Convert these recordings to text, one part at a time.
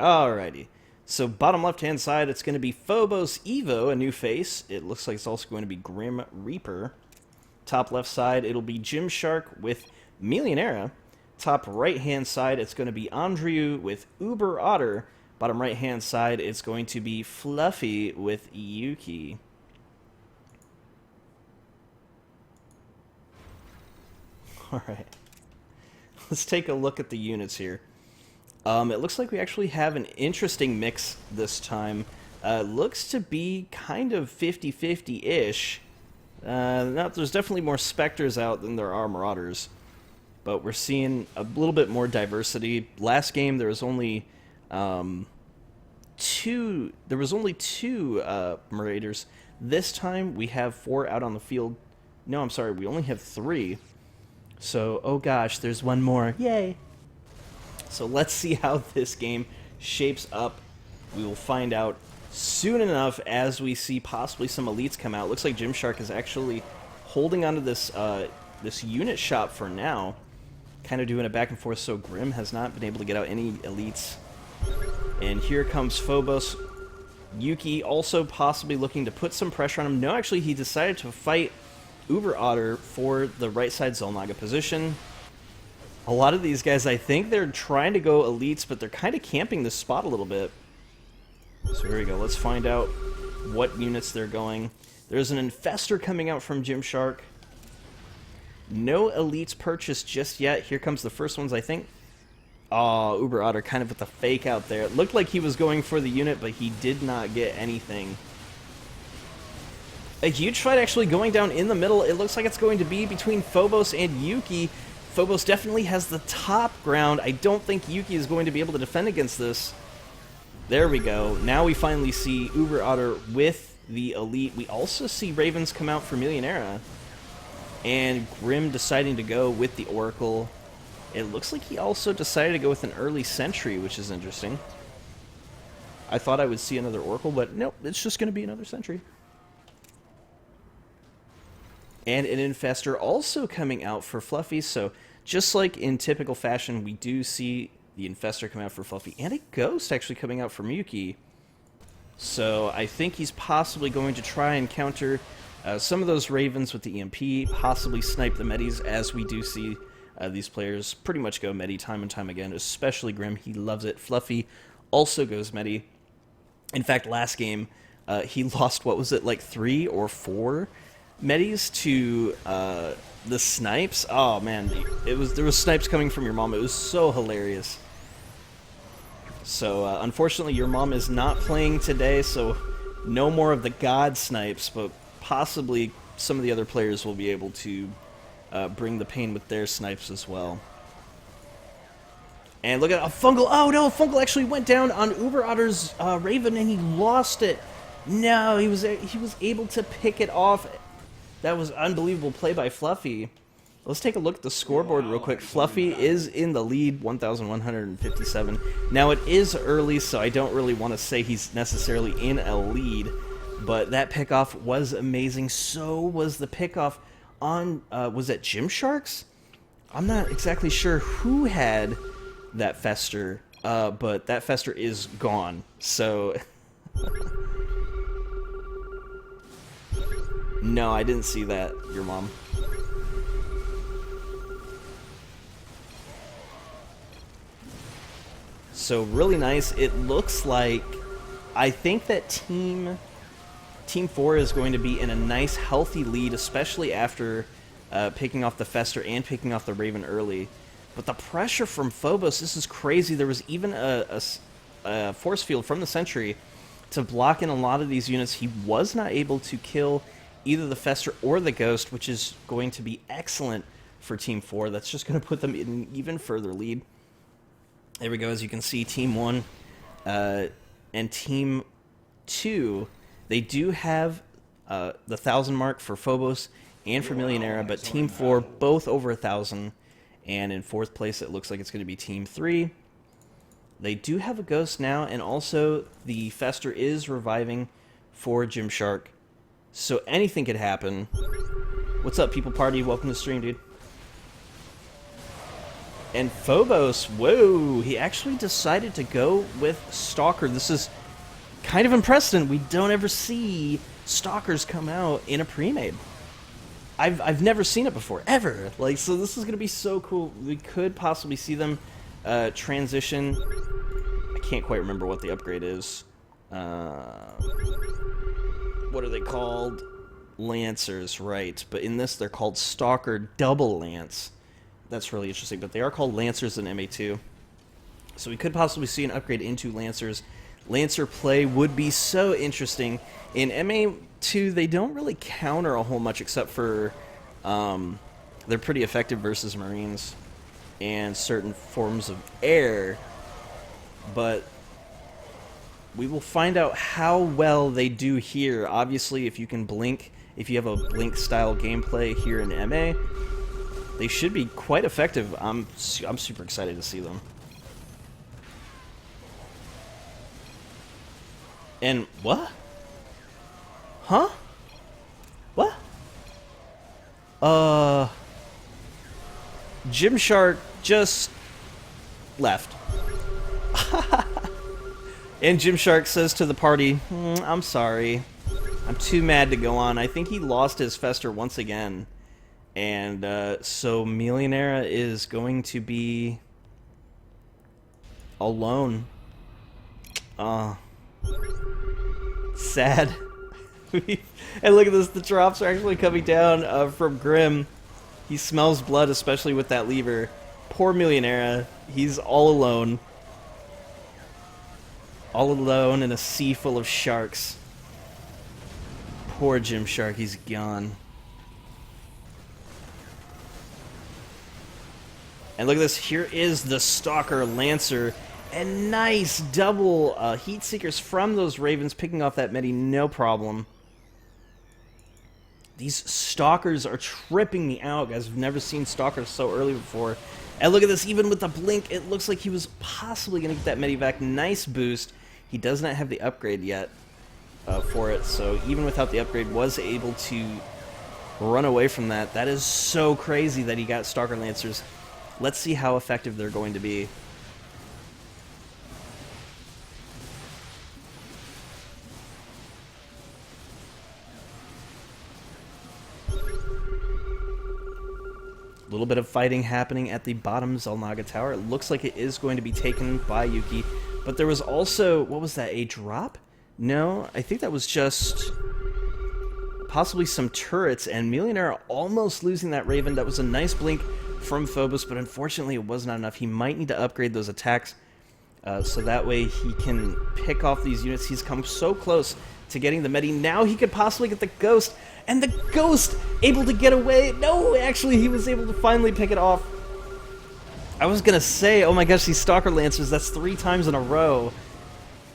Alrighty. So bottom left-hand side, it's going to be Phobos Evo, a new face. It looks like it's also going to be Grim Reaper. Top left side, it'll be Gymshark with Millionaire. Top right-hand side, it's going to be Andrew with Uber Otter. Bottom right-hand side, it's going to be Fluffy with Yuki. Alright. Let's take a look at the units here. It looks like we actually have an interesting mix this time. Looks to be kind of 50-50-ish. There's definitely more Spectres out than there are Marauders. But we're seeing a little bit more diversity. Last game there was only two Marauders. This time we have 4 out on the field. No, I'm sorry, we only have 3. So, oh gosh, there's one more. Yay! So let's see how this game shapes up. We will find out soon enough as we see possibly some elites come out. Looks like Gymshark is actually holding onto this this unit shop for now. Kind of doing it back and forth, so Grim has not been able to get out any elites. And here comes Phobos. Yuki also possibly looking to put some pressure on him. No, actually, he decided to fight Uber Otter for the right side Xel'Naga position. A lot of these guys, I think they're trying to go elites, but they're kind of camping this spot a little bit. So here we go. Let's find out what units they're going. There's an Infestor coming out from Gymshark. No elites purchased just yet. Here comes the first ones, I think. Oh, Uber Otter kind of with the fake out there. It looked like he was going for the unit, but he did not get anything. A huge fight actually going down in the middle. It looks like it's going to be between Phobos and Yuki. Phobos definitely has the top ground. I don't think Yuki is going to be able to defend against this. There we go. Now we finally see Uber Otter with the elite. We also see Ravens come out for Millionaire. And Grim deciding to go with the Oracle. It looks like he also decided to go with an early Sentry, which is interesting. I thought I would see another Oracle, but nope, it's just going to be another Sentry. And an Infestor also coming out for Fluffy, so just like in typical fashion, we do see the Infestor come out for Fluffy, and a Ghost actually coming out for Yuki. So I think he's possibly going to try and counter some of those Ravens with the EMP, possibly snipe the Medis, as we do see these players pretty much go Medi time and time again, especially Grim. He loves it. Fluffy also goes Medi. In fact, last game, he lost, what was it, like 3 or 4 Medis to the snipes. Oh man, there was snipes coming from your mom. It was so hilarious. So unfortunately, your mom is not playing today, so no more of the god snipes, but possibly some of the other players will be able to bring the pain with their snipes as well. And look at Fungal. Oh no, Fungal actually went down on Uber Otter's Raven and he lost it. No, he was able to pick it off. That was unbelievable play by Fluffy. Let's take a look at the scoreboard real quick. Fluffy is in the lead, 1,157. Now, it is early, so I don't really want to say he's necessarily in a lead, but that pickoff was amazing. So was the pickoff on, was that Gymsharks? I'm not exactly sure who had that Fester, but that Fester is gone, so... No, I didn't see that, your mom. So really nice. It looks like, I think that Team 4 is going to be in a nice healthy lead, especially after picking off the Fester and picking off the Raven early. But the pressure from Phobos, this is crazy. There was even a force field from the Sentry to block in a lot of these units. He was not able to kill either the Fester or the Ghost, which is going to be excellent for Team 4. That's just going to put them in an even further lead. There we go. As you can see, Team 1 and Team 2, they do have the 1,000 mark for Phobos and for Millionaire, but Team 4, both over 1,000. And in 4th place, it looks like it's going to be Team 3. They do have a Ghost now, and also the Fester is reviving for Gymshark. So anything could happen. What's up, People Party? Welcome to the stream, dude. And Phobos, whoa, he actually decided to go with Stalker. This is kind of unprecedented. We don't ever see Stalkers come out in a pre-made. I've never seen it before, ever. Like, so this is going to be so cool. We could possibly see them transition. I can't quite remember what the upgrade is. What are they called? Lancers, right. But in this, they're called Stalker Double Lance. That's really interesting. But they are called Lancers in MA2. So we could possibly see an upgrade into Lancers. Lancer play would be so interesting. In MA2, they don't really counter a whole much except for they're pretty effective versus Marines and certain forms of air. But we will find out how well they do here. Obviously, if you can blink, if you have a blink-style gameplay here in MA, they should be quite effective. I'm super excited to see them. And what? Huh? What? Gymshark just left. And Gymshark says to the party, I'm sorry. I'm too mad to go on. I think he lost his Fester once again. And so Millionaire is going to be alone. Sad. And look at this, the drops are actually coming down from Grim. He smells blood, especially with that lever. Poor Millionaire. He's all alone. All alone in a sea full of sharks. Poor Gymshark, he's gone. And look at this, here is the Stalker Lancer. And nice double Heat Seekers from those Ravens, picking off that Medi, no problem. These Stalkers are tripping me out, guys. I've never seen Stalkers so early before. And look at this, even with the blink, it looks like he was possibly going to get that Medivac. Nice boost. He does not have the upgrade yet for it, so even without the upgrade, was able to run away from that. That is so crazy that he got Stalker Lancers. Let's see how effective they're going to be. A little bit of fighting happening at the bottom Xel'Naga Tower. It looks like it is going to be taken by Yuki. But there was also, what was that, a drop? No, I think that was just possibly some turrets, and Millionaire almost losing that Raven. That was a nice blink from Phobos, but unfortunately it was not enough. He might need to upgrade those attacks so that way he can pick off these units. He's come so close to getting the Medi. Now he could possibly get the Ghost, and the Ghost able to get away. No, actually he was able to finally pick it off. I was gonna say, oh my gosh, these Stalker Lancers, that's 3 times in a row.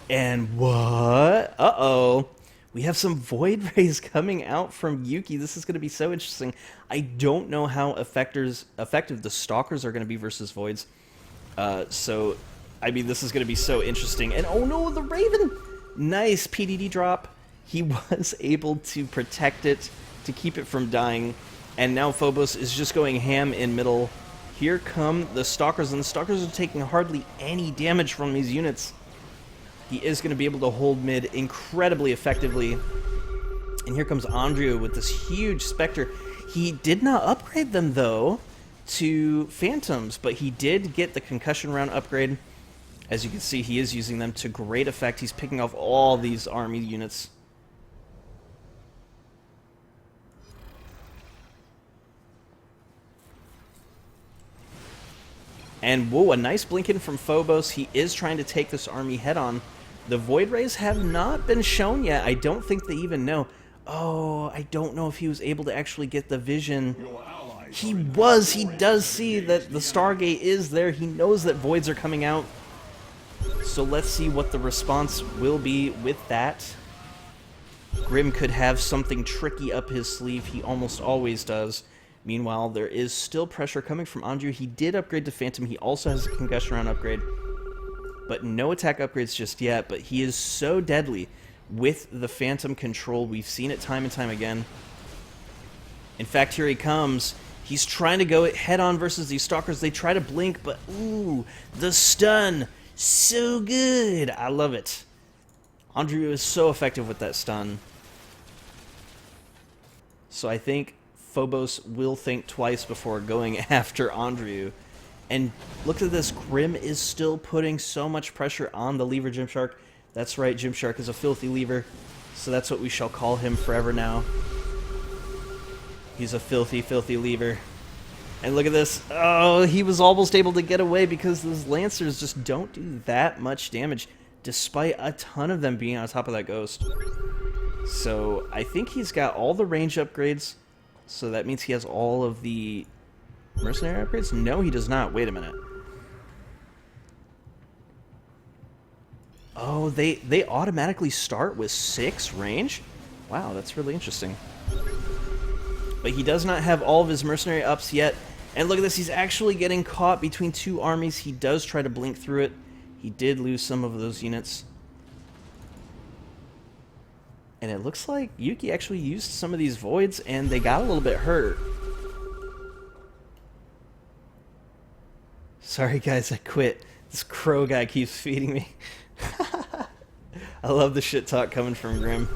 And what? Uh-oh. We have some Void Rays coming out from Yuki. This is gonna be so interesting. I don't know how effective the Stalkers are gonna be versus Voids. So, I mean, this is gonna be so interesting. And oh no, the Raven! Nice PDD drop. He was able to protect it, to keep it from dying. And now Phobos is just going ham in middle. Here come the Stalkers, and the Stalkers are taking hardly any damage from these units. He is going to be able to hold mid incredibly effectively. And here comes Andrea with this huge Spectre. He did not upgrade them, though, to Phantoms, but he did get the concussion round upgrade. As you can see, he is using them to great effect. He's picking off all these army units. And whoa, a nice blink in from Phobos. He is trying to take this army head on. The Void Rays have not been shown yet. I don't think they even know. Oh, I don't know if he was able to actually get the vision. He was. He does see that the Stargate is there. He knows that Voids are coming out. So let's see what the response will be with that. Grim could have something tricky up his sleeve. He almost always does. Meanwhile, there is still pressure coming from Andrew. He did upgrade to Phantom. He also has a concussion round upgrade. But no attack upgrades just yet. But he is so deadly with the Phantom control. We've seen it time and time again. In fact, here he comes. He's trying to go head-on versus these Stalkers. They try to blink, but ooh, the stun. So good. I love it. Andrew is so effective with that stun. So I think Phobos will think twice before going after Andrew. And look at this. Grim is still putting so much pressure on the lever Gymshark. That's right, Gymshark is a filthy lever. So that's what we shall call him forever now. He's a filthy, filthy lever. And look at this. Oh, he was almost able to get away because those Lancers just don't do that much damage, despite a ton of them being on top of that Ghost. So I think he's got all the range upgrades. So that means he has all of the mercenary upgrades? No, he does not. Wait a minute. Oh, they automatically start with 6 range? Wow, that's really interesting. But he does not have all of his mercenary ups yet. And look at this, he's actually getting caught between 2 armies. He does try to blink through it. He did lose some of those units. And it looks like Yuki actually used some of these voids and they got a little bit hurt. Sorry guys, I quit. This crow guy keeps feeding me. I love the shit talk coming from Grim.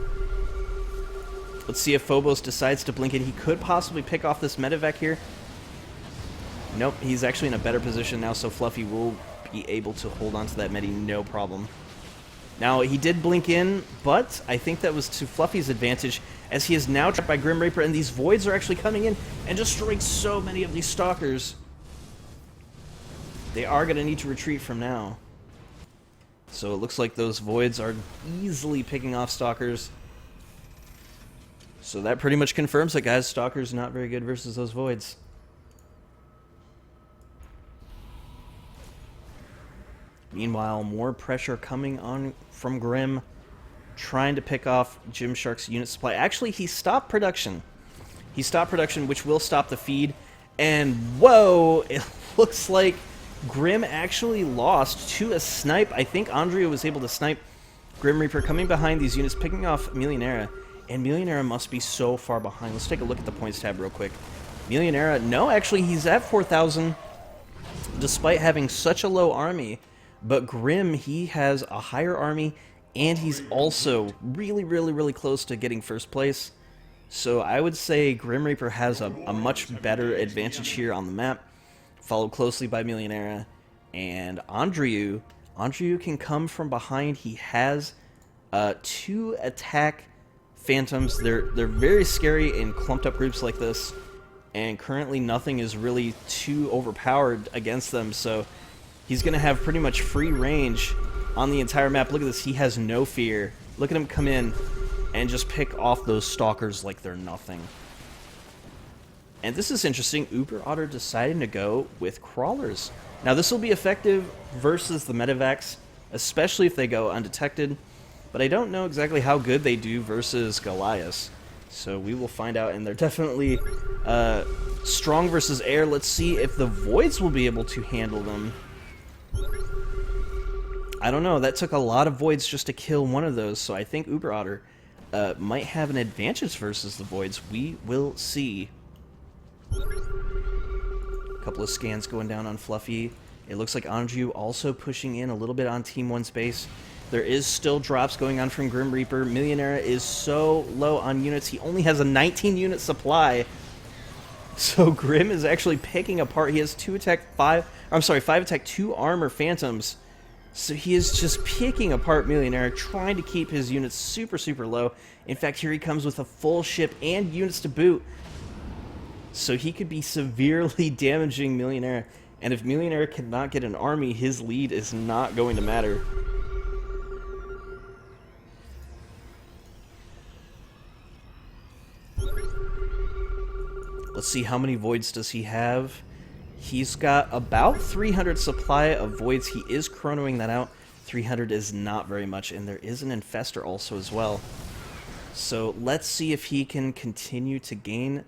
Let's see if Phobos decides to blink it. He could possibly pick off this medevac here. Nope, he's actually in a better position now, so Fluffy will be able to hold on to that medi no problem. Now, he did blink in, but I think that was to Fluffy's advantage, as he is now trapped by Grim Reaper, and these voids are actually coming in and destroying so many of these Stalkers. They are going to need to retreat from now. So it looks like those voids are easily picking off Stalkers. So that pretty much confirms that, guys, Stalker's not very good versus those voids. Meanwhile, more pressure coming on from Grim, trying to pick off Gymshark's unit supply. Actually, he stopped production. He stopped production, which will stop the feed. And whoa, it looks like Grim actually lost to a snipe. I think Andrea was able to snipe Grim Reaper coming behind these units, picking off Millionaire. And Millionaire must be so far behind. Let's take a look at the points tab real quick. Millionaire, no, actually, he's at 4,000, despite having such a low army. But Grim, he has a higher army, and he's also really, really, really close to getting first place. So I would say Grim Reaper has a much better advantage here on the map, followed closely by Millionaire. And Andrew can come from behind. He has 2 attack Phantoms. They're very scary in clumped up groups like this, and currently nothing is really too overpowered against them, so he's going to have pretty much free range on the entire map. Look at this, he has no fear. Look at him come in and just pick off those Stalkers like they're nothing. And this is interesting, Uber Otter deciding to go with Crawlers. Now this will be effective versus the Medevacs, especially if they go undetected. But I don't know exactly how good they do versus Goliath. So we will find out, and they're definitely strong versus air. Let's see if the Voids will be able to handle them. I don't know, that took a lot of Voids just to kill one of those, so I think Uber Otter might have an advantage versus the Voids. We will see. A couple of scans going down on Fluffy. It looks like Anju also pushing in a little bit on Team 1's base. There is still drops going on from Grim Reaper. Millionaire is so low on units. He only has a 19-unit supply. So Grim is actually picking apart. He has 5 attack, 2 armor Phantoms. So he is just picking apart Millionaire, trying to keep his units super, super low. In fact, here he comes with a full ship and units to boot. So he could be severely damaging Millionaire. And if Millionaire cannot get an army, his lead is not going to matter. Let's see, how many Voids does he have? He's got about 300 supply of Voids. He is chronoing that out. 300 is not very much, and there is an Infestor also as well. So let's see if he can continue to gain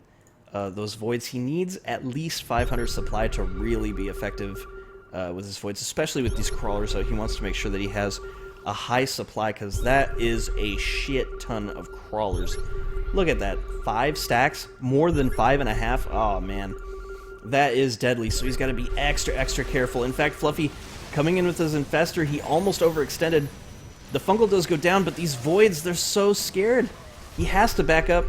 those Voids. He needs at least 500 supply to really be effective with his Voids, especially with these Crawlers, so he wants to make sure that he has a high supply, because that is a shit ton of crawlers. Look at that. 5 stacks? More than 5.5? Oh, man. That is deadly, so he's got to be extra careful. In fact, Fluffy, coming in with his Infestor, he almost overextended. The Fungal does go down, but these Voids, they're so scared. He has to back up.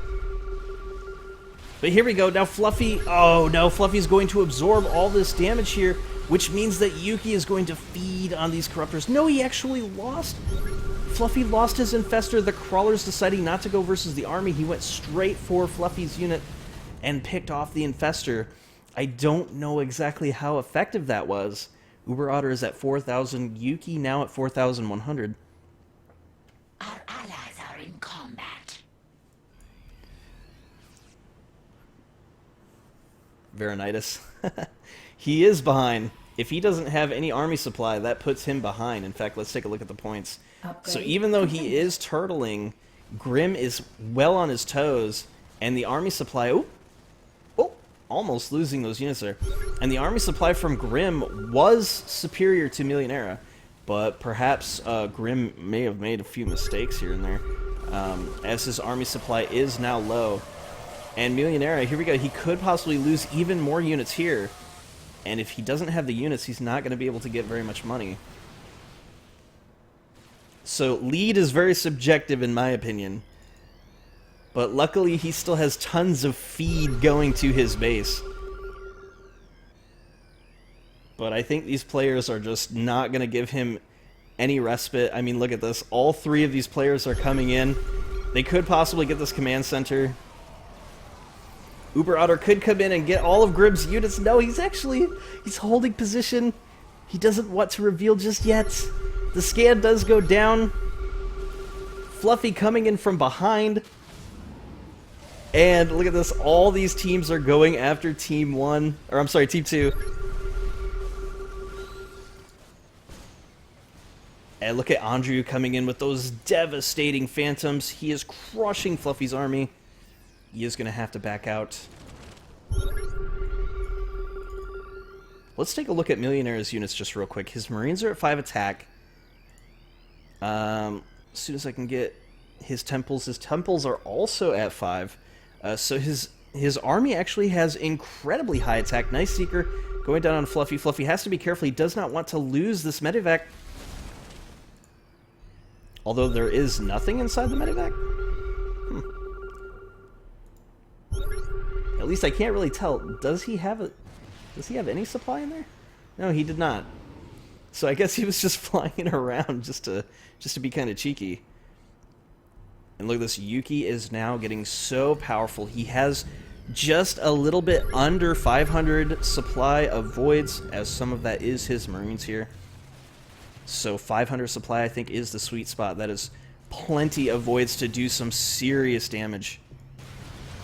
But here we go. Now Fluffy... Oh, no. Fluffy's going to absorb all this damage here, which means that Yuki is going to feed on these Corruptors. No, he actually lost. Fluffy lost his Infestor. The Crawlers deciding not to go versus the army. He went straight for Fluffy's unit and picked off the Infestor. I don't know exactly how effective that was. Uber Otter is at 4,000. Yuki now at 4,100. Our allies are in combat. Varonitis. He is behind. If he doesn't have any army supply, that puts him behind. In fact, let's take a look at the points. So even though he is turtling, Grim is well on his toes, and the army supply... Oh, almost losing those units there. And the army supply from Grim was superior to Millionaire, but perhaps Grim may have made a few mistakes here and there, as his army supply is now low. And Millionaire, here we go, he could possibly lose even more units here. And if he doesn't have the units, he's not going to be able to get very much money. So lead is very subjective in my opinion. But luckily he still has tons of feed going to his base. But I think these players are just not going to give him any respite. I mean, look at this. All 3 of these players are coming in. They could possibly get this command center. Uber Otter could come in and get all of Grim's units. No, he's holding position. He doesn't want to reveal just yet. The scan does go down. Fluffy coming in from behind. And look at this. All these teams are going after Team 1. Or, I'm sorry, Team 2. And look at Andrew coming in with those devastating Phantoms. He is crushing Fluffy's army. He is going to have to back out. Let's take a look at Millionaire's units just real quick. His Marines are at 5 attack. As soon as I can get his temples are also at 5. So his army actually has incredibly high attack. Nice Seeker going down on Fluffy. Fluffy has to be careful. He does not want to lose this Medivac. Although there is nothing inside the Medivac. At least I can't really tell. Does he have any supply in there? No, he did not. So I guess he was just flying around just to be kind of cheeky. And look at this. Yuki is now getting so powerful. He has just a little bit under 500 supply of Voids, as some of that is his Marines here. So 500 supply, I think, is the sweet spot. That is plenty of Voids to do some serious damage.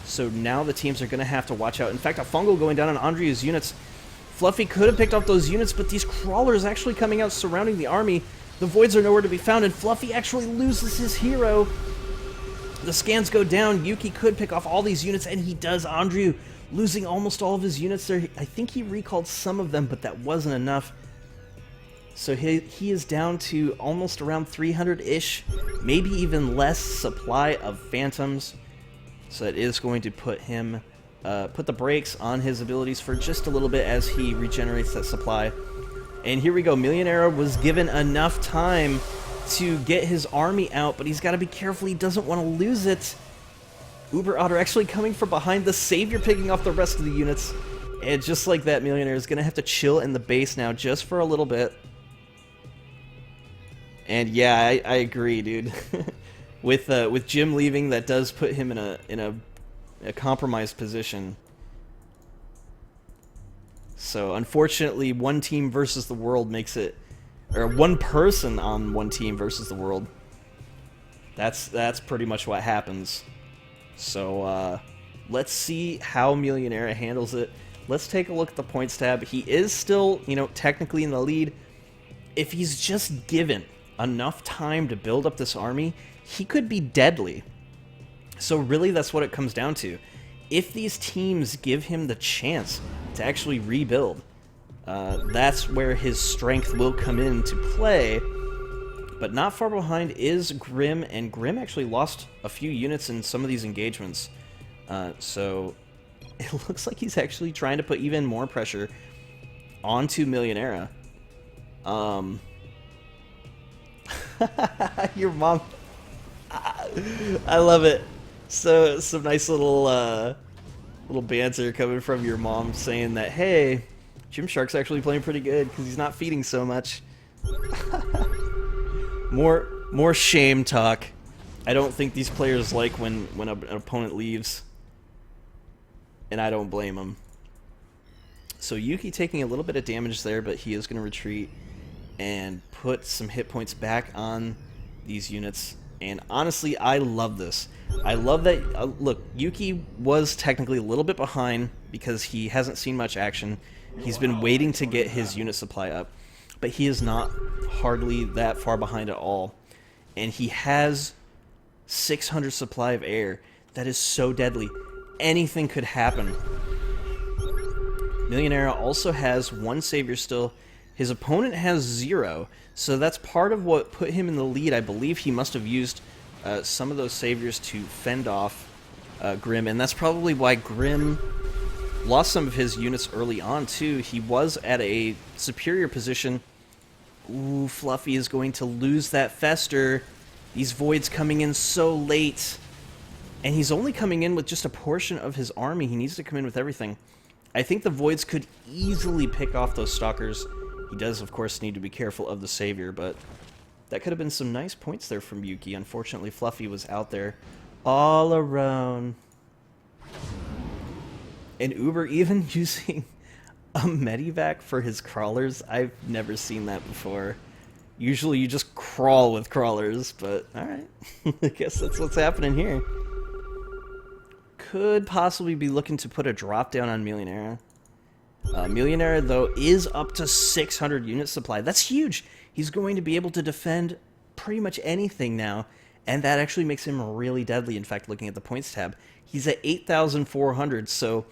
So now the teams are going to have to watch out. In fact, a Fungal going down on Andrea's units. Fluffy could have picked up those units, but these Crawlers actually coming out surrounding the army. The Voids are nowhere to be found, and Fluffy actually loses his hero. The scans go down. Yuki could pick off all these units, and he does. Andrew losing almost all of his units there. I think he recalled some of them, but that wasn't enough. So he is down to almost around 300-ish, maybe even less supply of Phantoms. So it is going to put him, put the brakes on his abilities for just a little bit as he regenerates that supply. And here we go. Millionaire was given enough time to get his army out, but he's got to be careful. He doesn't want to lose it. Uber Otter actually coming from behind. The Savior picking off the rest of the units. And just like that, Millionaire is going to have to chill in the base now just for a little bit. And yeah, I agree, dude. With Jim leaving, that does put him in a compromised position. So unfortunately, one team versus the world makes it, or one person on one team versus the world. That's pretty much what happens. So let's see how Millionaire handles it. Let's take a look at the points tab. He is still, technically in the lead. If he's just given enough time to build up this army, he could be deadly. So really, that's what it comes down to. If these teams give him the chance to actually rebuild, that's where his strength will come into play. But not far behind is Grim, and Grim actually lost a few units in some of these engagements. So it looks like he's actually trying to put even more pressure onto Millionaire. Your mom... I love it. So, some nice little banter coming from your mom saying that, hey, Gymshark's actually playing pretty good because he's not feeding so much. More shame talk. I don't think these players like when an opponent leaves. And I don't blame him. So Yuki taking a little bit of damage there, but he is going to retreat and put some hit points back on these units. And honestly, I love this. I love that... look, Yuki was technically a little bit behind because he hasn't seen much action. He's been waiting to get his unit supply up. But he is not hardly that far behind at all. And he has 600 supply of air. That is so deadly. Anything could happen. Millionaire also has 1 savior still. His opponent has 0. So that's part of what put him in the lead. I believe he must have used some of those saviors to fend off Grim. And that's probably why Grim lost some of his units early on, too. He was at a superior position. Ooh, Fluffy is going to lose that Fester. These Voids coming in so late. And he's only coming in with just a portion of his army. He needs to come in with everything. I think the Voids could easily pick off those Stalkers. He does, of course, need to be careful of the Savior, but that could have been some nice points there from Yuki. Unfortunately, Fluffy was out there all alone. And Uber even using a Medivac for his crawlers. I've never seen that before. Usually you just crawl with crawlers, but alright. I guess that's what's happening here. Could possibly be looking to put a drop down on Millionaire. Millionaire, though, is up to 600 unit supply. That's huge. He's going to be able to defend pretty much anything now, and that actually makes him really deadly. In fact, looking at the points tab, he's at 8,400, so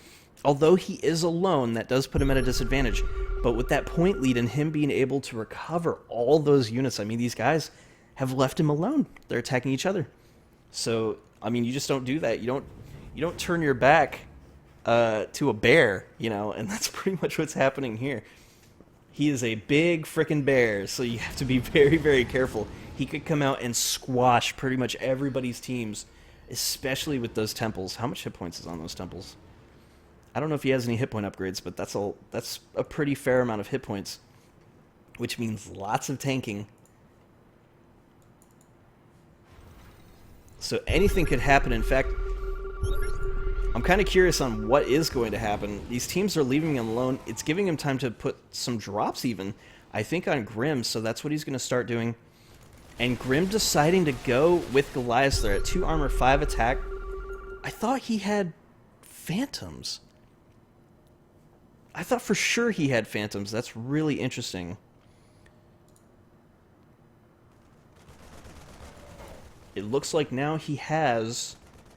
although he is alone, that does put him at a disadvantage. But with that point lead and him being able to recover all those units, I mean, these guys have left him alone. They're attacking each other. So, I mean, you just don't do that. You don't turn your back to a bear, you know, and that's pretty much what's happening here. He is a big frickin' bear, so you have to be very, very careful. He could come out and squash pretty much everybody's teams, especially with those temples. How much hit points is on those temples? I don't know if he has any hit point upgrades, but that's a pretty fair amount of hit points, which means lots of tanking. So anything could happen. In fact, I'm kind of curious on what is going to happen. These teams are leaving him alone. It's giving him time to put some drops even, I think, on Grim, so that's what he's going to start doing. And Grim deciding to go with Goliath there at 2 armor, 5 attack. I thought he had Phantoms. I thought for sure he had Phantoms. That's really interesting. It looks like now he has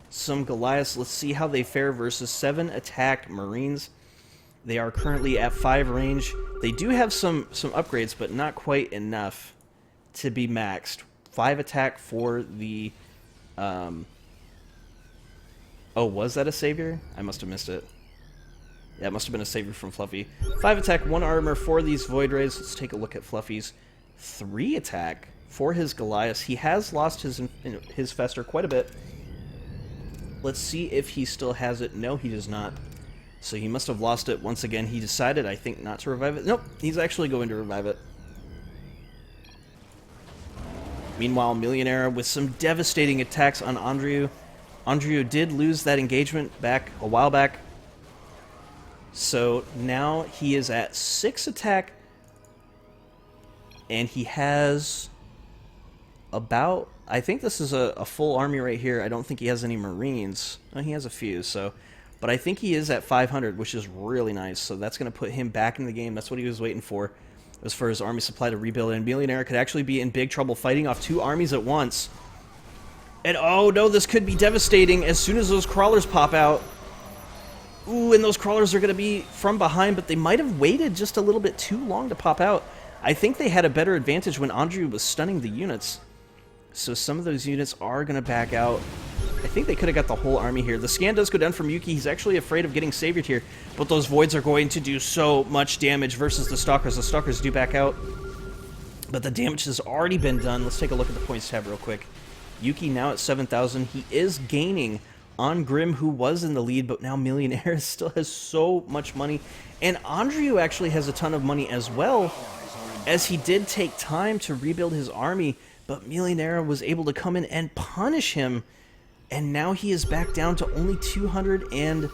some Goliaths. Let's see how they fare versus 7 attack Marines. They are currently at 5 range. They do have some upgrades, but not quite enough to be maxed. 5 attack for the... Oh, was that a savior? I must have missed it. Yeah, it must have been a savior from Fluffy. 5 attack, 1 armor for these Void Rays. Let's take a look at Fluffy's 3 attack for his Goliath. He has lost his Fester quite a bit. Let's see if he still has it. No, he does not. So he must have lost it once again. He decided, I think, not to revive it. Nope, he's actually going to revive it. Meanwhile, Millionaire with some devastating attacks on Andrew. Andrew did lose that engagement back a while back. So now he is at 6 attack. And he has about... I think this is a full army right here. I don't think he has any Marines. Oh, he has a few, so... But I think he is at 500, which is really nice. So that's going to put him back in the game. That's what he was waiting for. Was for his army supply to rebuild. And Millionaire could actually be in big trouble fighting off 2 armies at once. And oh no, this could be devastating as soon as those crawlers pop out. Ooh, and those crawlers are going to be from behind, but they might have waited just a little bit too long to pop out. I think they had a better advantage when Andrew was stunning the units. So some of those units are going to back out. I think they could have got the whole army here. The scan does go down from Yuki. He's actually afraid of getting saviored here. But those voids are going to do so much damage versus the stalkers. The stalkers do back out. But the damage has already been done. Let's take a look at the points tab real quick. Yuki now at 7,000. He is gaining on Grim, who was in the lead, but now Millionaire still has so much money. And Andrew actually has a ton of money as well, as he did take time to rebuild his army, but Millionaire was able to come in and punish him, and now he is back down to only 200 and,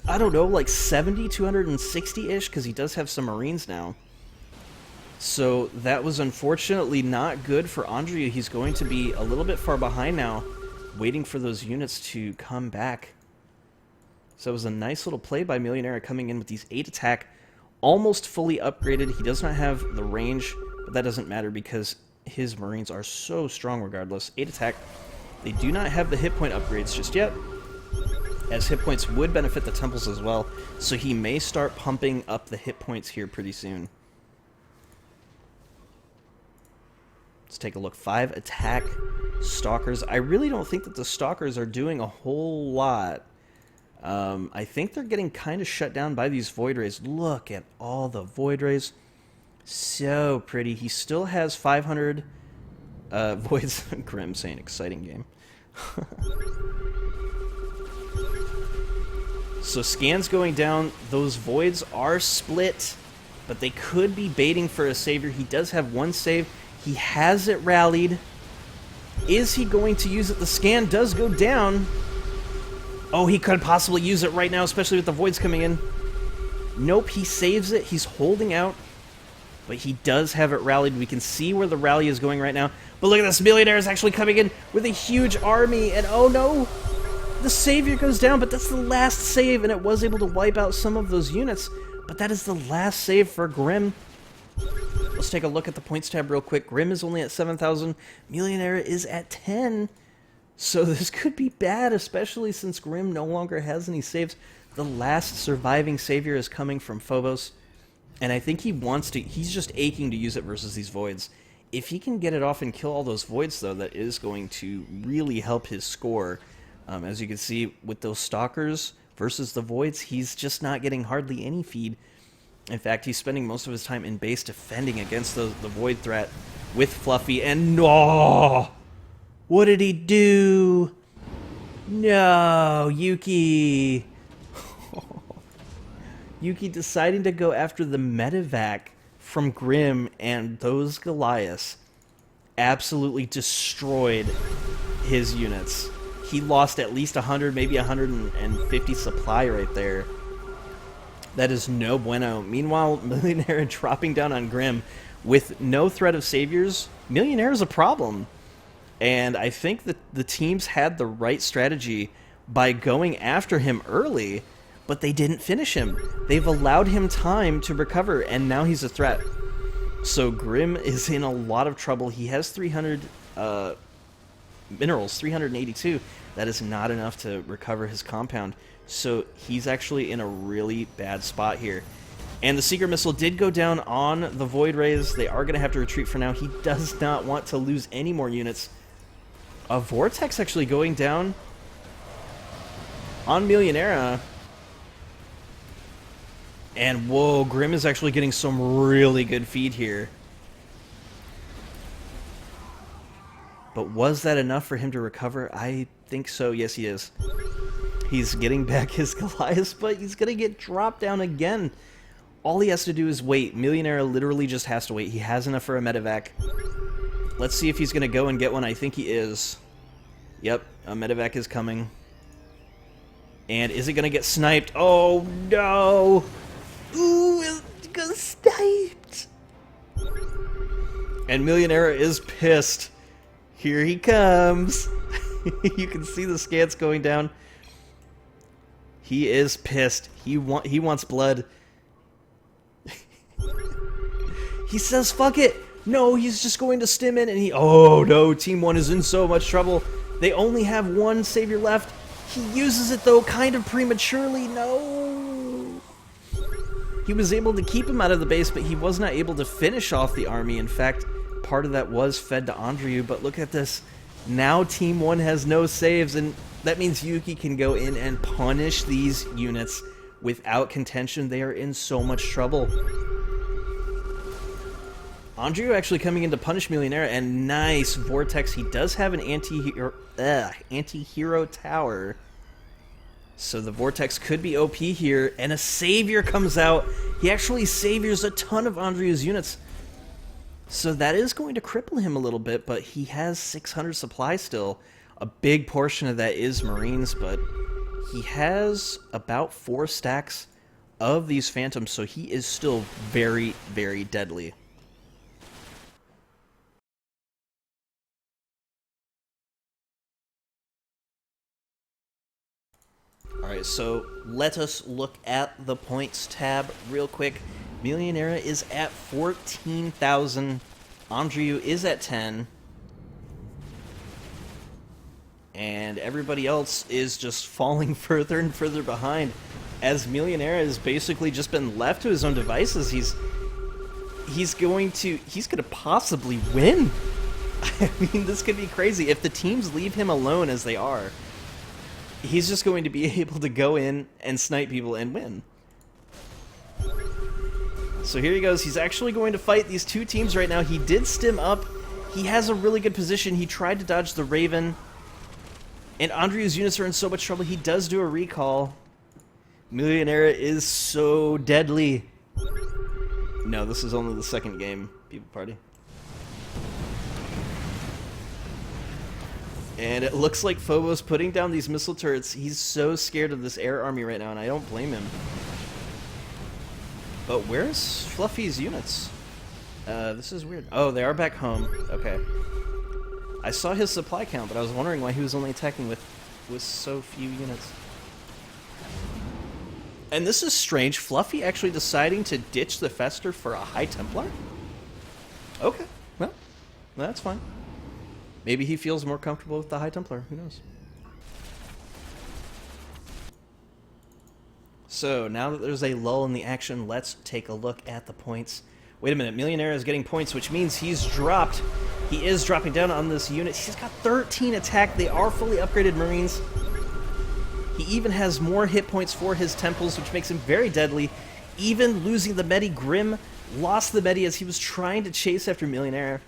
I don't know, like 70, 260-ish, because he does have some Marines now. So that was unfortunately not good for Andrea. He's going to be a little bit far behind now, waiting for those units to come back. So it was a nice little play by Millionaire coming in with these 8 attack, almost fully upgraded. He does not have the range, but that doesn't matter because his Marines are so strong regardless. 8 attack. They do not have the hit point upgrades just yet, as hit points would benefit the temples as well. So he may start pumping up the hit points here pretty soon. Let's take a look. 5 attack stalkers. I really don't think that the stalkers are doing a whole lot. I think they're getting kind of shut down by these void rays. Look at all the void rays. So pretty. He still has 500 voids. Grim saying exciting game. So scans going down. Those voids are split, but they could be baiting for a savior. He does have 1 save. He has it rallied. Is he going to use it? The scan does go down. Oh, he could possibly use it right now, especially with the voids coming in. Nope, he saves it. He's holding out. But he does have it rallied. We can see where the rally is going right now. But look at this. Millionaire is actually coming in with a huge army. And oh no, the savior goes down. But that's the last save. And it was able to wipe out some of those units. But that is the last save for Grim. Let's take a look at the points tab real quick. Grim is only at 7,000. Millionaire is at 10. So this could be bad, especially since Grim no longer has any saves. The last surviving savior is coming from Phobos. And I think he wants to... He's just aching to use it versus these voids. If he can get it off and kill all those voids, though, that is going to really help his score. As you can see, with those stalkers versus the voids, he's just not getting hardly any feed. In fact, he's spending most of his time in base defending against the void threat with Fluffy. And no! What did he do? No, Yuki. Yuki deciding to go after the medevac from Grim, and those Goliaths absolutely destroyed his units. He lost at least 100, maybe 150 supply right there. That is no bueno. Meanwhile, Millionaire dropping down on Grim with no threat of saviors. Millionaire is a problem. And I think that the teams had the right strategy by going after him early, but they didn't finish him. They've allowed him time to recover, and now he's a threat. So Grim is in a lot of trouble. He has 300 minerals, 382. That is not enough to recover his compound. So he's actually in a really bad spot here. And the Seeker Missile did go down on the Void Rays. They are going to have to retreat for now. He does not want to lose any more units. A Vortex actually going down on Millionaire. And whoa, Grim is actually getting some really good feed here. But was that enough for him to recover? I think so. Yes, he is. He's getting back his Goliath, but he's going to get dropped down again. All he has to do is wait. Millionaire literally just has to wait. He has enough for a medevac. Let's see if he's going to go and get one. I think he is. Yep, a medevac is coming. And is it going to get sniped? Oh, no. Ooh, it got sniped. And Millionaire is pissed. Here he comes. You can see the scans going down. He is pissed. He wants blood. He says, fuck it. No, he's just going to stim in, and he... Oh, no, Team 1 is in so much trouble. They only have 1 savior left. He uses it, though, kind of prematurely. No. he was able to keep him out of the base, but he was not able to finish off the army. In fact, part of that was fed to Andrew, but look at this. Now Team 1 has no saves, and that means Yuki can go in and punish these units without contention. They are in so much trouble. Andrew actually coming in to punish Millionaire, and nice Vortex. He does have an anti-hero tower, so the Vortex could be OP here, and a Savior comes out. He actually saviors a ton of Andrew's units, so that is going to cripple him a little bit, but he has 600 supply still. A big portion of that is Marines, but he has about 4 stacks of these Phantoms, so he is still very, very deadly. Alright, so let us look at the points tab real quick. Millionaire is at 14,000. Andrew is at 10. And everybody else is just falling further and further behind, as Millionaire has basically just been left to his own devices. He's going to possibly win. I mean, this could be crazy. If the teams leave him alone as they are, he's just going to be able to go in and snipe people and win. So here he goes. He's actually going to fight these two teams right now. He did stim up. He has a really good position. He tried to dodge the Raven. And Andrew's units are in so much trouble. He does do a recall. Millionaire is so deadly. No, this is only the second game, people party. And it looks like Phobos putting down these missile turrets. He's so scared of this air army right now, and I don't blame him. But where's Fluffy's units? This is weird. Oh, they are back home. Okay. I saw his supply count, but I was wondering why he was only attacking with so few units. And this is strange. Fluffy actually deciding to ditch the Fester for a High Templar? Okay. Well, that's fine. Maybe he feels more comfortable with the High Templar. Who knows? So, now that there's a lull in the action, let's take a look at the points. Wait a minute. Millionaire is getting points, which means he's dropped. He is dropping down on this unit. He's got 13 attack. They are fully upgraded Marines. He even has more hit points for his temples, which makes him very deadly. Even losing the Medi, Grim lost the Medi as he was trying to chase after Millionaire.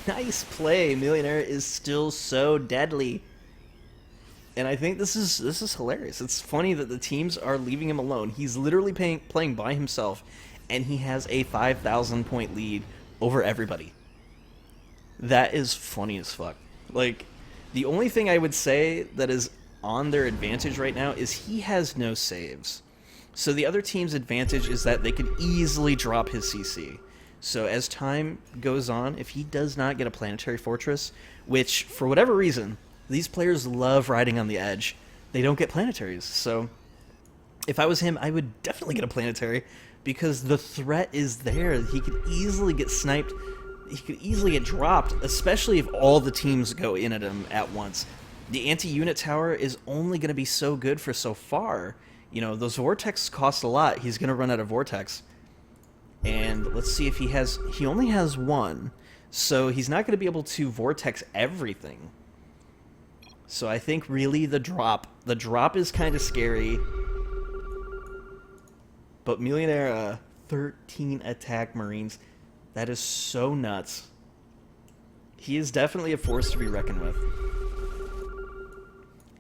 Nice play. Millionaire is still so deadly. And I think this is hilarious. It's funny that the teams are leaving him alone. He's literally playing by himself, and he has a 5,000 point lead over everybody. That is funny as fuck. Like, the only thing I would say that is on their advantage right now is he has no saves. So the other team's advantage is that they could easily drop his CC. So as time goes on, if he does not get a planetary fortress, which for whatever reason, these players love riding on the edge, they don't get planetaries. So if I was him, I would definitely get a planetary because the threat is there. He could easily get sniped. He could easily get dropped, especially if all the teams go in at him at once. The anti-unit tower is only going to be so good for so far. You know, those Vortex cost a lot. He's going to run out of Vortex. And let's see if he only has one. So he's not going to be able to Vortex everything. So I think really the drop is kind of scary. But Millionaire, 13 attack Marines. That is so nuts. He is definitely a force to be reckoned with.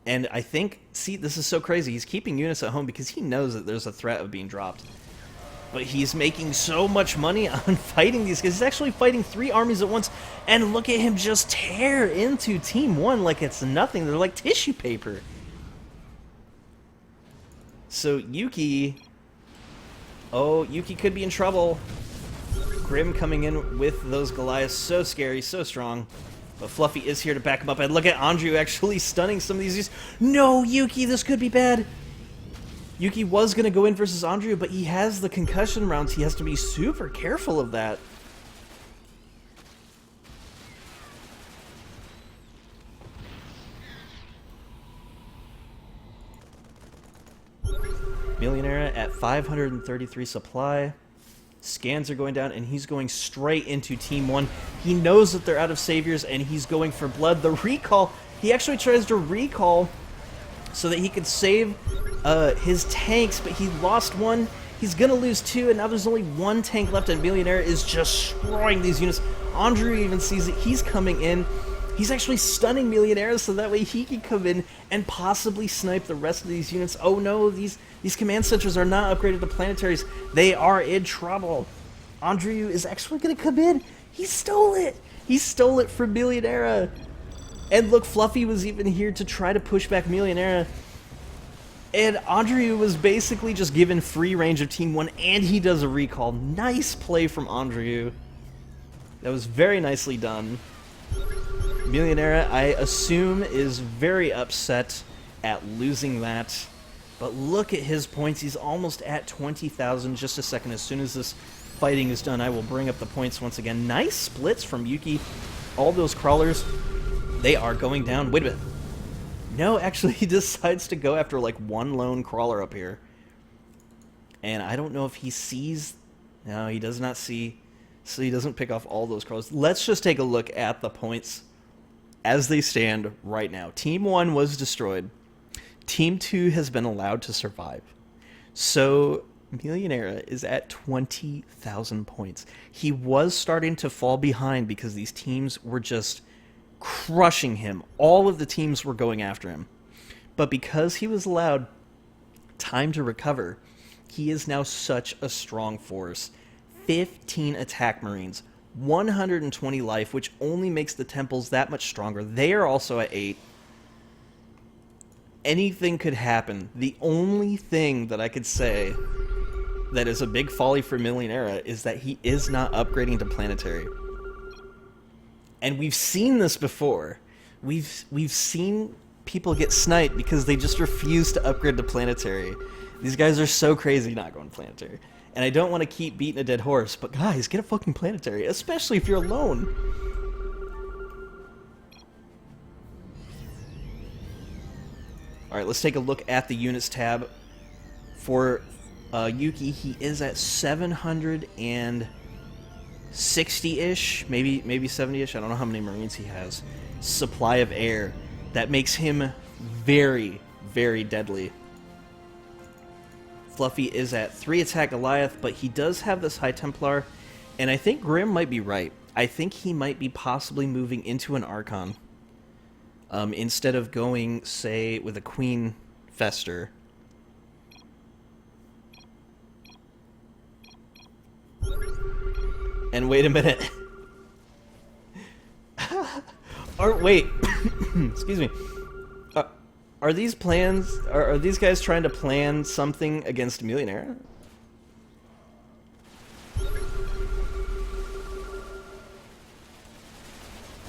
And I think, see, this is so crazy. He's keeping units at home because he knows that there's a threat of being dropped. But he's making so much money on fighting these guys. He's actually fighting 3 armies at once. And look at him just tear into Team 1 like it's nothing. They're like tissue paper. So Yuki... Oh, Yuki could be in trouble. Grim coming in with those Goliaths. So scary, so strong. But Fluffy is here to back him up. And look at Andrew actually stunning some of these. No, Yuki, this could be bad. Yuki was going to go in versus Andrew, but he has the concussion rounds. He has to be super careful of that. Millionaire at 533 supply. Scans are going down, and he's going straight into Team 1. He knows that they're out of saviors, and he's going for blood. The recall, he actually tries to recall so that he could save his tanks, but he lost one. He's going to lose two, and now there's only one tank left, and Millionaire is just destroying these units. Andre even sees it. He's coming in. He's actually stunning Millionaire so that way he can come in and possibly snipe the rest of these units. Oh no, these command centers are not upgraded to planetaries. They are in trouble. Andrew is actually going to come in. He stole it. He stole it from Millionaire. And look, Fluffy was even here to try to push back Millionaire. And Andrew was basically just given free range of Team 1, and he does a recall. Nice play from Andrew. That was very nicely done. Millionaire, I assume, is very upset at losing that. But look at his points. He's almost at 20,000. Just a second. As soon as this fighting is done, I will bring up the points once again. Nice splits from Yuki. All those crawlers, they are going down. Wait a minute. No, actually, he decides to go after, like, one lone crawler up here. And I don't know if he sees... No, he does not see. So he doesn't pick off all those crawlers. Let's just take a look at the points as they stand right now. Team 1 was destroyed. Team 2 has been allowed to survive. So Millionaire is at 20,000 points. He was starting to fall behind because these teams were just crushing him. All of the teams were going after him. But because he was allowed time to recover, he is now such a strong force. 15 attack marines, 120 life, which only makes the temples that much stronger. They are also at 8. Anything could happen. The only thing that I could say that is a big folly for Millionaire is that he is not upgrading to planetary. And we've seen this before. We've seen people get sniped because they just refuse to upgrade to planetary. These guys are so crazy not going planetary. And I don't want to keep beating a dead horse, but guys, get a fucking planetary, especially if you're alone. Alright, let's take a look at the units tab. For Yuki, he is at 760-ish, maybe 70-ish. I don't know how many Marines he has. Supply of air. That makes him very, very deadly. Fluffy is at 3 attack Goliath, but he does have this High Templar, and I think Grim might be right. I think he might be possibly moving into an Archon. Instead of going, say, with a Queen Fester. And wait a minute. Or wait, excuse me. Are these plans? Are these guys trying to plan something against Millionaire?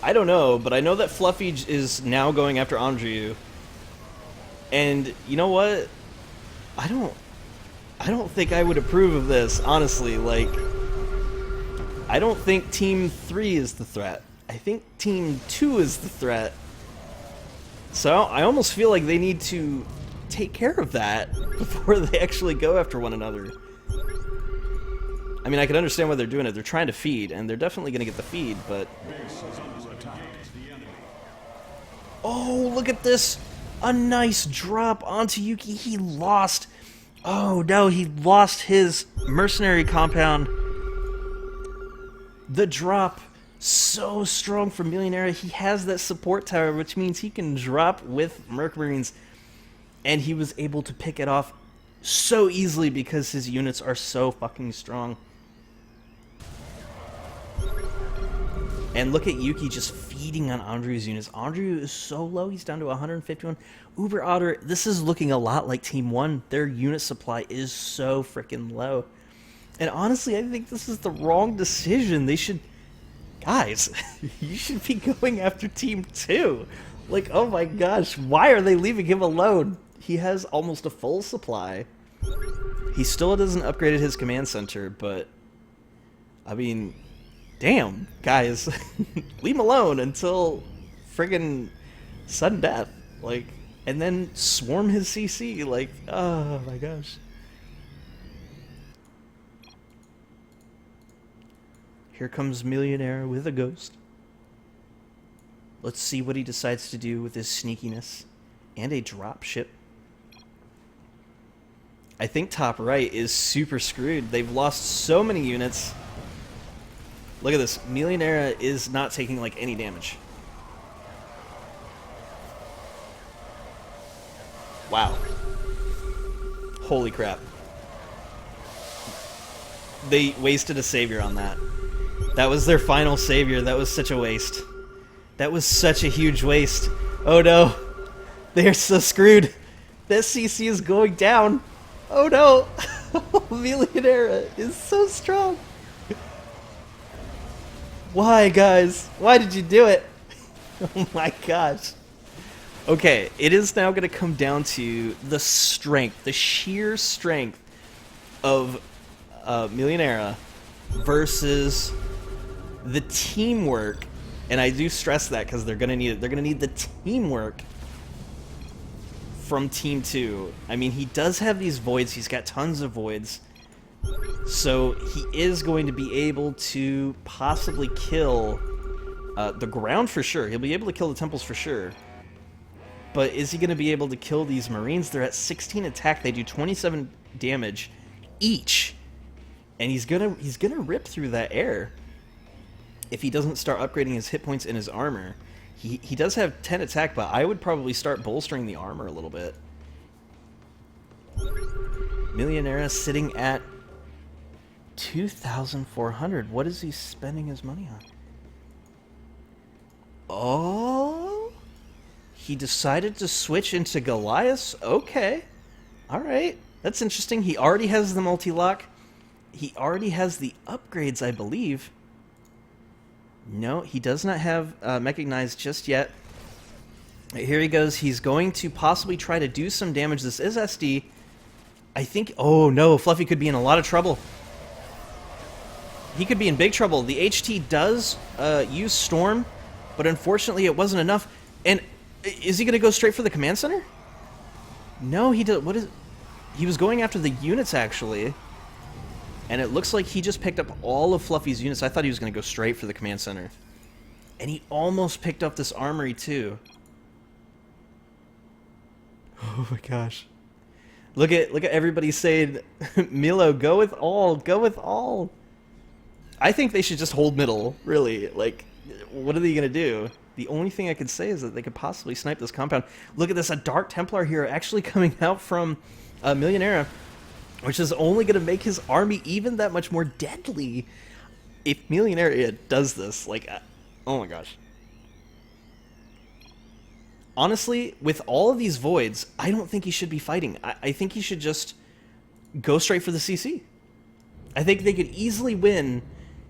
I don't know, but I know that Fluffy is now going after Andrew. And you know what? I don't think I would approve of this, honestly. Like, I don't think Team 3 is the threat. I think Team 2 is the threat. So I almost feel like they need to take care of that before they actually go after one another. I mean, I can understand why they're doing it. They're trying to feed, and they're definitely going to get the feed, but... Oh, look at this! A nice drop onto Yuki. He lost... Oh, no, he lost his mercenary compound. The drop... So strong for Millionaire. He has that support tower, which means he can drop with Merc Marines, and he was able to pick it off so easily because his units are so fucking strong. And look at Yuki just feeding on Andrew's units. Andrew is so low, he's down to 151. Uber Otter, this is looking a lot like Team 1. Their unit supply is so freaking low. And honestly, I think this is the wrong decision. They should... Guys, you should be going after Team 2. Like, oh my gosh, why are they leaving him alone? He has almost a full supply. He still hasn't upgraded his command center, but... I mean, damn, guys. Leave him alone until friggin' sudden death. Like, and then swarm his CC. Like, oh my gosh. Here comes Millionaire with a ghost. Let's see what he decides to do with his sneakiness. And a drop ship. I think top right is super screwed. They've lost so many units. Look at this. Millionaire is not taking like any damage. Wow. Holy crap. They wasted a savior on that. That was their final savior. That was such a waste. That was such a huge waste. Oh no. They're so screwed. This CC is going down. Oh no. Millionaire is so strong. Why, guys? Why did you do it? Oh my gosh. Okay, it is now going to come down to the strength, the sheer strength of Millionaire versus the teamwork, and I do stress that because they're going to need it. They're going to need the teamwork from Team 2. I mean, he does have these voids. He's got tons of voids. So he is going to be able to possibly kill the ground for sure. He'll be able to kill the temples for sure. But is he going to be able to kill these Marines? They're at 16 attack. They do 27 damage each. And he's gonna rip through that air if he doesn't start upgrading his hit points and his armor. He does have 10 attack, but I would probably start bolstering the armor a little bit. Millionaire sitting at 2,400. What is he spending his money on? Oh, he decided to switch into Goliath. Okay, all right, that's interesting. He already has the multi-lock. He already has the upgrades, I believe. No, he does not have Mechanized just yet. Here he goes. He's going to possibly try to do some damage. This is SD. I think... Oh, no. Fluffy could be in a lot of trouble. He could be in big trouble. The HT does use Storm, but unfortunately it wasn't enough. And is he going to go straight for the command center? No, he did. What is... He was going after the units, actually. And it looks like he just picked up all of Fluffy's units. I thought he was going to go straight for the command center. And he almost picked up this armory, too. Oh my gosh. Look at everybody saying, Milo, go with all. Go with all. I think they should just hold middle, really. Like, what are they going to do? The only thing I could say is that they could possibly snipe this compound. Look at this, a Dark Templar here actually coming out from Millionaire, which is only going to make his army even that much more deadly. If Millionaire does this, like, oh my gosh. Honestly, with all of these voids, I don't think he should be fighting. I think he should just go straight for the CC. I think they could easily win.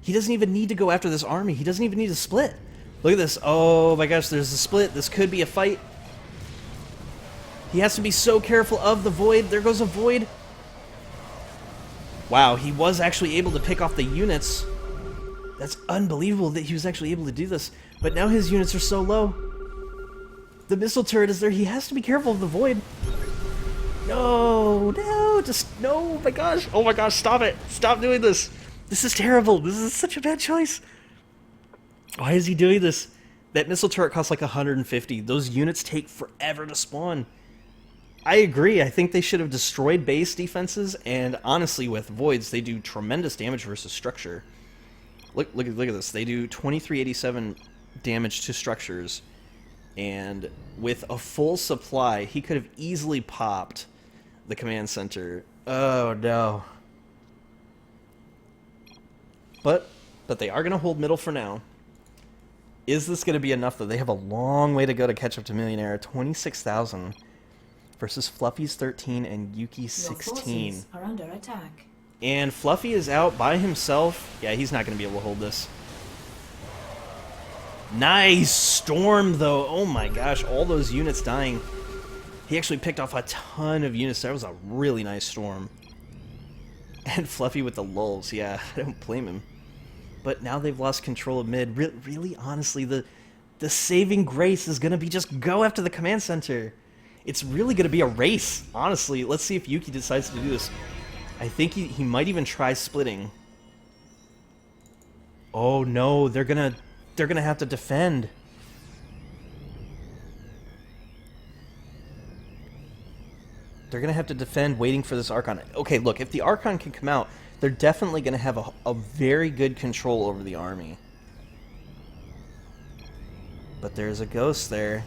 He doesn't even need to go after this army. He doesn't even need to split. Look at this. Oh my gosh, there's a split. This could be a fight. He has to be so careful of the void. There goes a void. Wow, he was actually able to pick off the units. That's unbelievable that he was actually able to do this. But now his units are so low. The missile turret is there. He has to be careful of the void. No, no, just no. Oh my gosh, stop it. Stop doing this. This is terrible. This is such a bad choice. Why is he doing this? That missile turret costs like 150. Those units take forever to spawn. I agree. I think they should have destroyed base defenses, and honestly, with voids, they do tremendous damage versus structure. Look at this. They do 2387 damage to structures, and with a full supply, he could have easily popped the command center. Oh no. But they are going to hold middle for now. Is this going to be enough, though? They have a long way to go to catch up to Millionaire. 26,000 versus Fluffy's 13 and Yuki's 16. Your forces are under attack. And Fluffy is out by himself. Yeah, he's not going to be able to hold this. Nice Storm, though. Oh my gosh, all those units dying. He actually picked off a ton of units. That was a really nice Storm. And Fluffy with the lulls. Yeah, I don't blame him. But now they've lost control of mid. Really, honestly, the saving grace is going to be just go after the command center. It's really going to be a race, honestly. Let's see if Yuki decides to do this. I think he might even try splitting. Oh no, they're gonna have to defend. They're gonna have to defend waiting for this Archon. Okay, look, if the Archon can come out, they're definitely gonna have a very good control over the army. But there's a ghost there.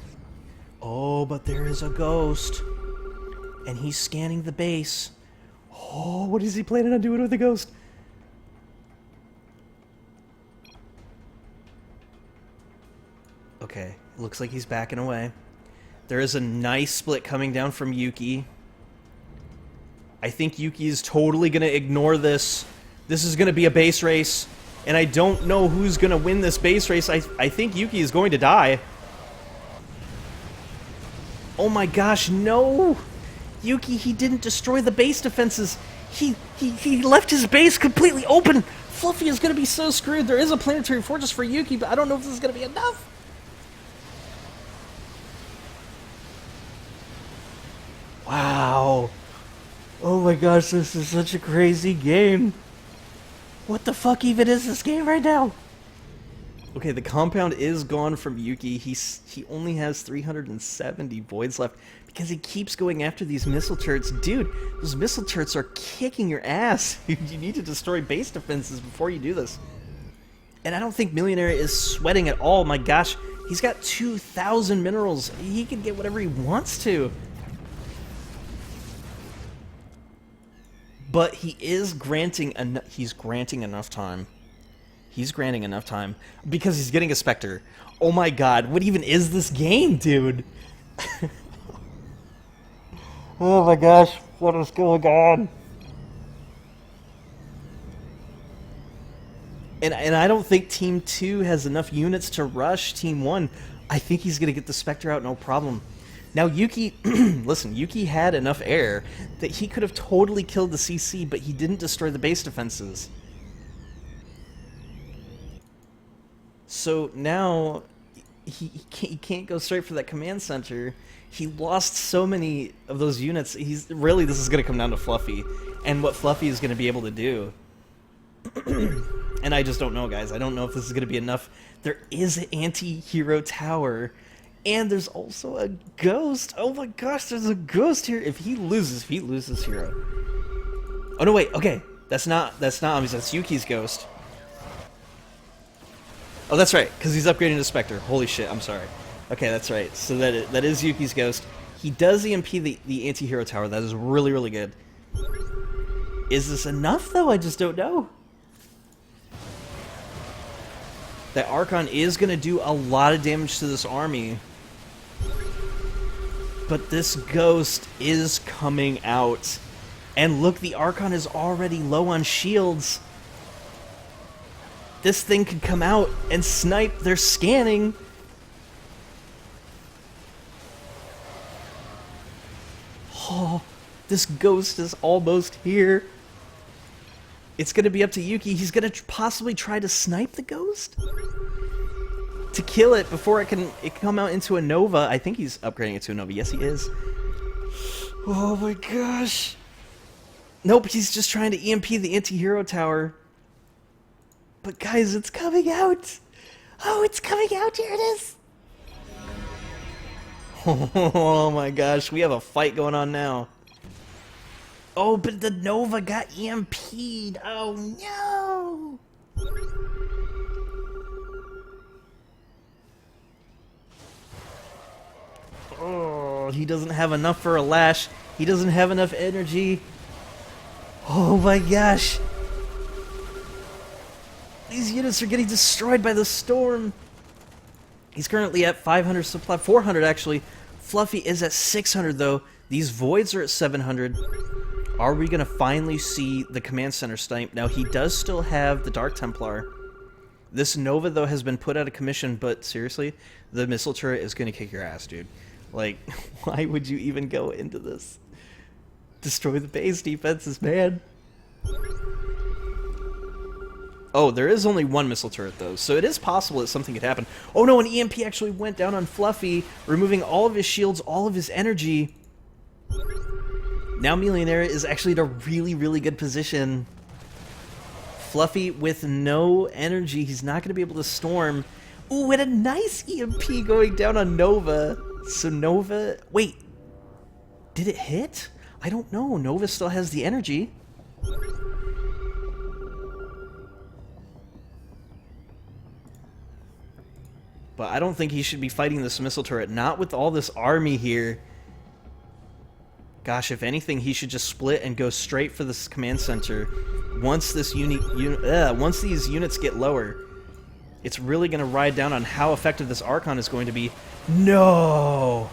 Oh, but there is a ghost. And he's scanning the base. Oh, what is he planning on doing with the ghost? Okay, looks like he's backing away. There is a nice split coming down from Yuki. I think Yuki is totally going to ignore this. This is going to be a base race. And I don't know who's going to win this base race. I think Yuki is going to die. Oh my gosh, no! Yuki, he didn't destroy the base defenses. He left his base completely open. Fluffy is going to be so screwed. There is a planetary fortress for Yuki, but I don't know if this is going to be enough. Wow. Oh my gosh, this is such a crazy game. What the fuck even is this game right now? Okay, the compound is gone from Yuki. He only has 370 voids left because he keeps going after these missile turrets. Dude, those missile turrets are kicking your ass. You need to destroy base defenses before you do this. And I don't think Millionaire is sweating at all. My gosh, he's got 2,000 minerals. He can get whatever he wants to. But he is granting enough time. He's granting enough time because he's getting a Spectre. Oh my god, what even is this game, dude? Oh my gosh, what is going on? And I don't think Team 2 has enough units to rush Team 1. I think he's going to get the Spectre out, no problem. Now, Yuki, listen, Yuki had enough air that he could have totally killed the CC, but he didn't destroy the base defenses. So now, he can't go straight for that command center. He lost so many of those units. This is going to come down to Fluffy, and what Fluffy is going to be able to do. And I just don't know, guys. I don't know if this is going to be enough. There is an anti-hero tower. And there's also a ghost. Oh my gosh, there's a ghost here. If he loses hero. Oh no, wait. Okay, that's not obvious. That's Yuki's ghost. Oh, that's right, because he's upgrading to Spectre. Holy shit, I'm sorry. Okay, that's right. So that is Yuki's ghost. He does EMP the anti-hero tower. That is really, really good. Is this enough though? I just don't know. That Archon is going to do a lot of damage to this army. But this ghost is coming out. And look, the Archon is already low on shields. This thing could come out and snipe. They're scanning. Oh, this ghost is almost here. It's going to be up to Yuki. He's going to possibly try to snipe the ghost to kill it before it can come out into a Nova. I think he's upgrading it to a Nova. Yes, he is. Oh my gosh. Nope, he's just trying to EMP the anti-hero tower. But guys, it's coming out. Oh, it's coming out. Here it is. Oh my gosh, we have a fight going on now. Oh, but the Nova got EMP'd. Oh no. Oh, he doesn't have enough for a lash. He doesn't have enough energy. Oh my gosh. These units are getting destroyed by the storm. He's currently at 500 supply, 400 actually. Fluffy is at 600 though. These voids are at 700. Are we going to finally see the command center snipe? Now, he does still have the Dark Templar. This Nova, though, has been put out of commission, but seriously, the missile turret is going to kick your ass, dude. Like, why would you even go into this? Destroy the base defenses, man. Oh, there is only one missile turret, though, so it is possible that something could happen. Oh, no, an EMP actually went down on Fluffy, removing all of his shields, all of his energy. Now Millionaire is actually in a really, really good position. Fluffy with no energy. He's not going to be able to storm. Ooh, and a nice EMP going down on Nova. So Nova... Wait. Did it hit? I don't know. Nova still has the energy. But I don't think he should be fighting this missile turret. Not with all this army here. Gosh, if anything, he should just split and go straight for this command center. Once this once these units get lower, it's really going to ride down on how effective this Archon is going to be. No!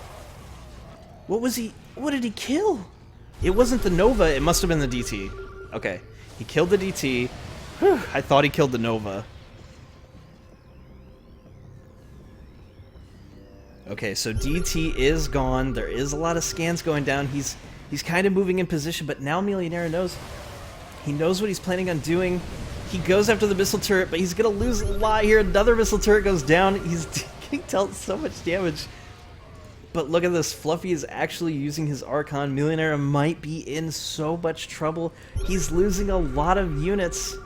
What was he... What did he kill? It wasn't the Nova. It must have been the DT. Okay. He killed the DT. Whew, I thought he killed the Nova. Okay, so DT is gone. There is a lot of scans going down. He's kind of moving in position, but now Meloenera knows. He knows what he's planning on doing. He goes after the missile turret, but he's going to lose a lot here. Another missile turret goes down. He's getting dealt so much damage. But look at this. Fluffy is actually using his Archon. Meloenera might be in so much trouble. He's losing a lot of units.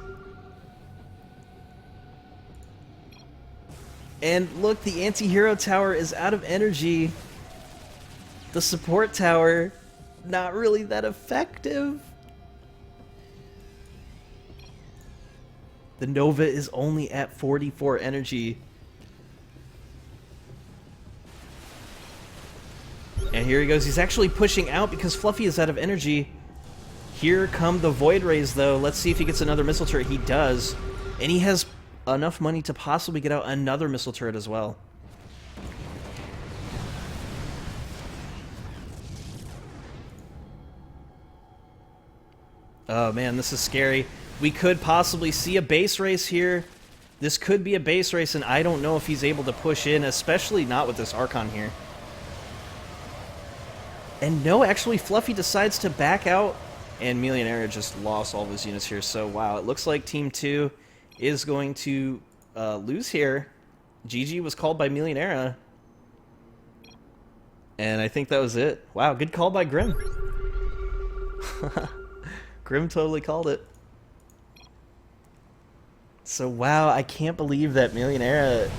And look, the anti-hero tower is out of energy. The support tower, not really that effective. The Nova is only at 44 energy. And here he goes. He's actually pushing out because Fluffy is out of energy. Here come the Void Rays, though. Let's see if he gets another missile turret. He does. And he has enough money to possibly get out another missile turret as well. Oh man, this is scary. We could possibly see a base race here. This could be a base race, and I don't know if he's able to push in, especially not with this Archon here. And no, actually, Fluffy decides to back out, and Meloenera just lost all of his units here. So, wow, it looks like Team 2 is going to lose here. GG was called by Meloenera. And I think that was it. Wow, good call by Grim. Grim totally called it. So, wow, I can't believe that Meloenera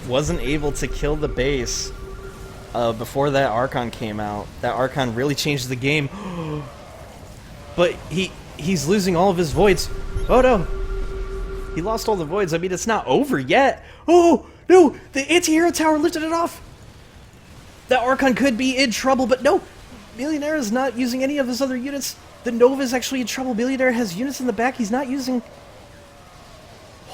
wasn't able to kill the base before that Archon came out. That Archon really changed the game. But he's losing all of his voids. Oh, no. He lost all the voids. I mean, it's not over yet. Oh, no. The anti-hero tower lifted it off. That Archon could be in trouble, but no. Meloenera is not using any of his other units. The Nova is actually in trouble. Meloenera has units in the back he's not using.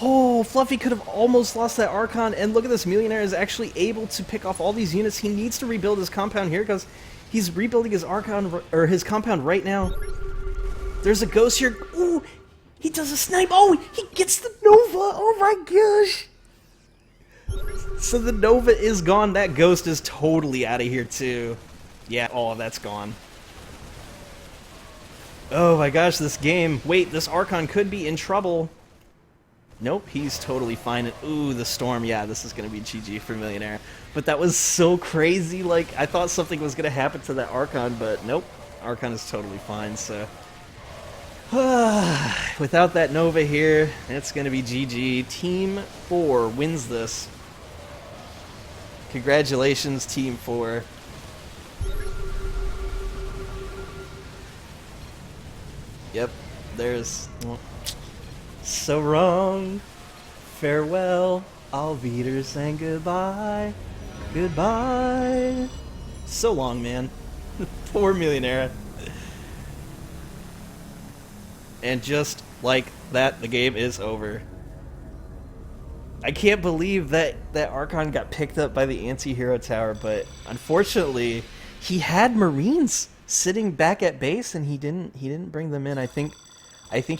Oh, Fluffy could have almost lost that Archon, and look at this. Meloenera is actually able to pick off all these units. He needs to rebuild his compound here because he's rebuilding his Archon, or his compound right now. There's a ghost here. Ooh, he does a snipe. Oh, he gets the Nova. Oh my gosh. So the Nova is gone. That ghost is totally out of here too. Yeah, all of that's gone. Oh my gosh, this game. Wait, this Archon could be in trouble. Nope, he's totally fine. Ooh, the storm. Yeah, this is going to be GG for Meloenera. But that was so crazy. Like, I thought something was going to happen to that Archon, but nope. Archon is totally fine, so... without that Nova here, it's going to be GG. Team 4 wins this. Congratulations, Team 4. Yep, there's... Well, so wrong. Farewell. Auf Wiedersehen. Goodbye. Goodbye. So long, man. Poor Meloenera. And just like that, the game is over. I can't believe that Archon got picked up by the anti-hero tower, but unfortunately, he had Marines sitting back at base, and he didn't bring them in. I think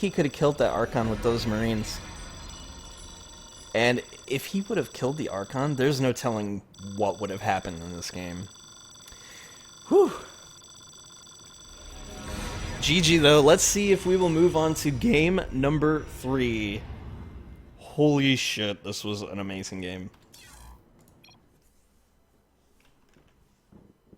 he could have killed that Archon with those Marines. And if he would have killed the Archon, there's no telling what would have happened in this game. Whew. GG though. Let's see if we will move on to game number 3. Holy shit, this was an amazing game.